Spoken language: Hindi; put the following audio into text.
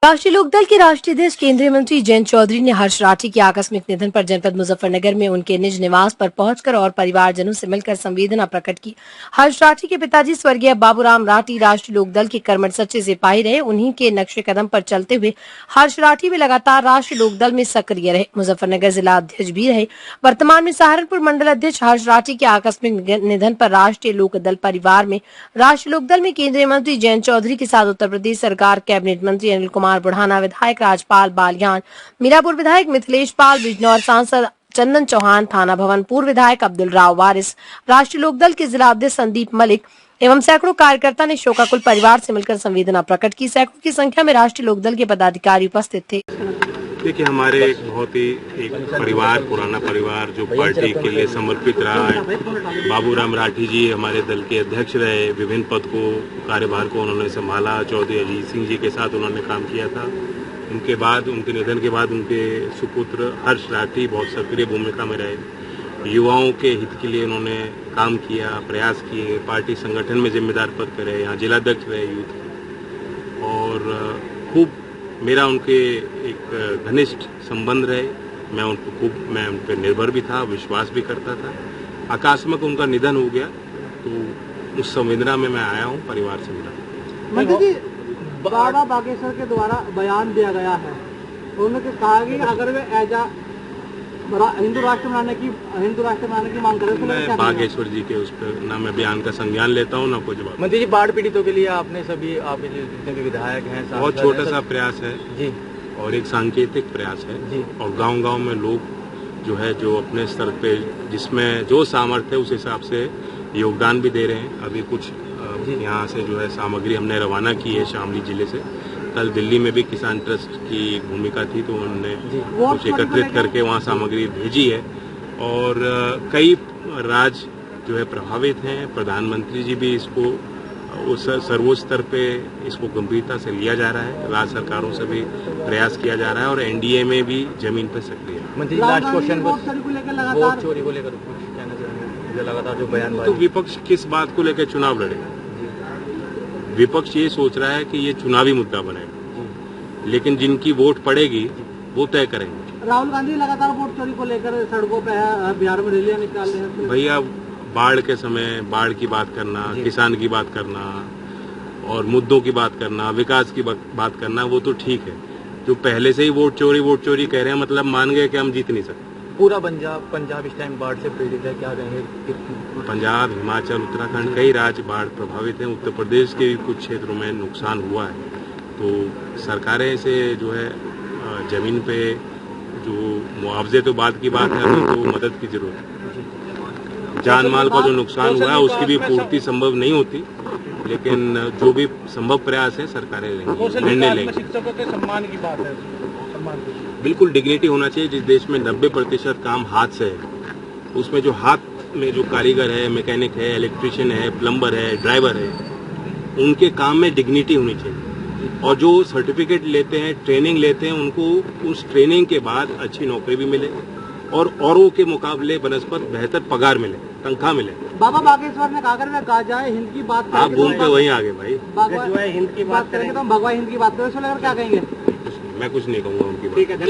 राष्ट्रीय लोकदल के राष्ट्रीय अध्यक्ष केंद्रीय मंत्री जयंत चौधरी ने हर्ष राठी के आकस्मिक निधन पर जनपद मुजफ्फरनगर में उनके निज निवास पर पहुंचकर और परिवारजनों से मिलकर संवेदना प्रकट की। हर्ष राठी के पिताजी स्वर्गीय बाबूराम राठी राष्ट्रीय लोकदल के कर्मठ सच्चे सिपाही रहे। उन्हीं के नक्शे कदम पर चलते हुए हर्ष राठी भी लगातार राष्ट्रीय लोकदल में सक्रिय रहे, मुजफ्फरनगर जिला अध्यक्ष भी रहे। वर्तमान में सहारनपुर मंडल अध्यक्ष हर्ष राठी के आकस्मिक निधन पर राष्ट्रीय लोकदल परिवार में राष्ट्रीय लोकदल में केंद्रीय मंत्री जयंत चौधरी के साथ उत्तर प्रदेश सरकार कैबिनेट मंत्री अनिल कुमार बुढ़ाना, विधायक राजपाल बालियान, मीरापुर विधायक मिथिलेश पाल, बिजनौर सांसद चंदन चौहान, थाना भवन पूर्व विधायक अब्दुल राव वारिस, राष्ट्रीय लोकदल के जिला अध्यक्ष संदीप मलिक एवं सैकड़ों कार्यकर्ता ने शोकाकुल परिवार से मिलकर संवेदना प्रकट की। सैकड़ों की संख्या में राष्ट्रीय लोकदल के पदाधिकारी उपस्थित थे। देखिए, हमारे एक बहुत ही परिवार, पुराना परिवार जो पार्टी के लिए समर्पित रहा है। बाबूराम राठी जी हमारे दल के अध्यक्ष रहे, विभिन्न पद को, कार्यभार को उन्होंने संभाला। चौधरी अजीत सिंह जी के साथ उन्होंने काम किया था। उनके बाद, उनके निधन के बाद उनके सुपुत्र हर्ष राठी बहुत सक्रिय भूमिका में रहे। युवाओं के हित के लिए उन्होंने काम किया, प्रयास किए, पार्टी संगठन में जिम्मेदार पद पे रहे, यहाँ जिलाध्यक्ष रहे यूथ, और खूब मेरा उनके एक घनिष्ठ संबंध रहे। मैं उन पर निर्भर भी था, विश्वास भी करता था। आकस्मिक उनका निधन हो गया तो उस संवेदना में मैं आया हूँ, परिवार से मिला। मंत्री जी, बाबा बागेश्वर के द्वारा बयान दिया गया है, उन्होंने कहा कि अगर वे ऐजा हिंदू राष्ट्र बनाने की मांग करें तो मैं बागेश्वर जी के उस पर ना मैं बयान का संज्ञान लेता हूँ, ना कोई जवाब। मंत्री जी, बाढ़ पीड़ितों के लिए आपने सभी, आप जितने भी विधायक हैं, बहुत छोटा सा प्रयास है जी, और एक सांकेतिक प्रयास है जी। और गांव-गांव में लोग जो है, जो अपने स्तर पे जिसमें जो सामर्थ्य है उस हिसाब से योगदान भी दे रहे हैं। अभी कुछ यहाँ से जो है सामग्री हमने रवाना की है शामली जिले से। कल दिल्ली में भी किसान ट्रस्ट की भूमिका थी, तो उन्होंने कुछ एकत्रित करके वहाँ सामग्री भेजी है। और कई राज्य जो है प्रभावित हैं। प्रधानमंत्री जी भी इसको उस सर्वोच्च स्तर पे इसको गंभीरता से लिया जा रहा है। राज्य सरकारों से भी प्रयास किया जा रहा है और एनडीए में भी जमीन पर सक्रिय है। मंत्री, लास्ट क्वेश्चन, वोट चोरी को लेकर कुछ कहना चाहेंगे? लगातार जो बयान, तो विपक्ष किस बात को लेकर चुनाव लड़े? विपक्ष ये सोच रहा है कि ये चुनावी मुद्दा बनेगा, लेकिन जिनकी वोट पड़ेगी वो तय करेंगे। राहुल गांधी लगातार वोट चोरी को लेकर सड़कों पे है, बिहार में रैलियां निकाल रहे हैं। भैया, बाढ़ के समय बाढ़ की बात करना, किसान की बात करना और मुद्दों की बात करना, विकास की बात करना, वो तो ठीक है। जो पहले से ही वोट चोरी कह रहे हैं, मतलब मान गए कि हम जीत नहीं सकते। पूरा पंजाब इस टाइम बाढ़ से पीड़ित है, क्या कहेंगे? पंजाब, हिमाचल, उत्तराखंड, कई राज्य बाढ़ प्रभावित हैं। उत्तर प्रदेश के भी कुछ क्षेत्रों में नुकसान हुआ है। तो सरकारें से जो है जमीन पे जो मुआवजे, तो बात की बात है, अभी तो मदद की जरूरत है। जान माल का जो नुकसान हुआ है उसकी भी पूर्ति संभव नहीं होती, लेकिन जो भी संभव प्रयास है सरकारें लेंगी, निर्णय लेंगी। शिक्षकों के सम्मान की बात है, बिल्कुल डिग्निटी होना चाहिए। जिस देश में 90% काम हाथ से है, उसमें जो हाथ में जो कारीगर है, मैकेनिक है, इलेक्ट्रिशियन है, प्लम्बर है, ड्राइवर है, उनके काम में डिग्निटी होनी चाहिए। और जो सर्टिफिकेट लेते हैं, ट्रेनिंग लेते हैं, उनको उस ट्रेनिंग के बाद अच्छी नौकरी भी मिले और औरों के मुकाबले बनस्पत बेहतर पगार मिले, तनख्वाह मिले। बाबा बागेश्वर ने कहा, अगर मैं कहा जाए हिंद की बात, आप घूमते वहीं आगे भाई। हिंद की बात करेंगे तो भगवान हिंद की बात करें, क्या कहेंगे? मैं कुछ नहीं कहूँगा उनकी बात।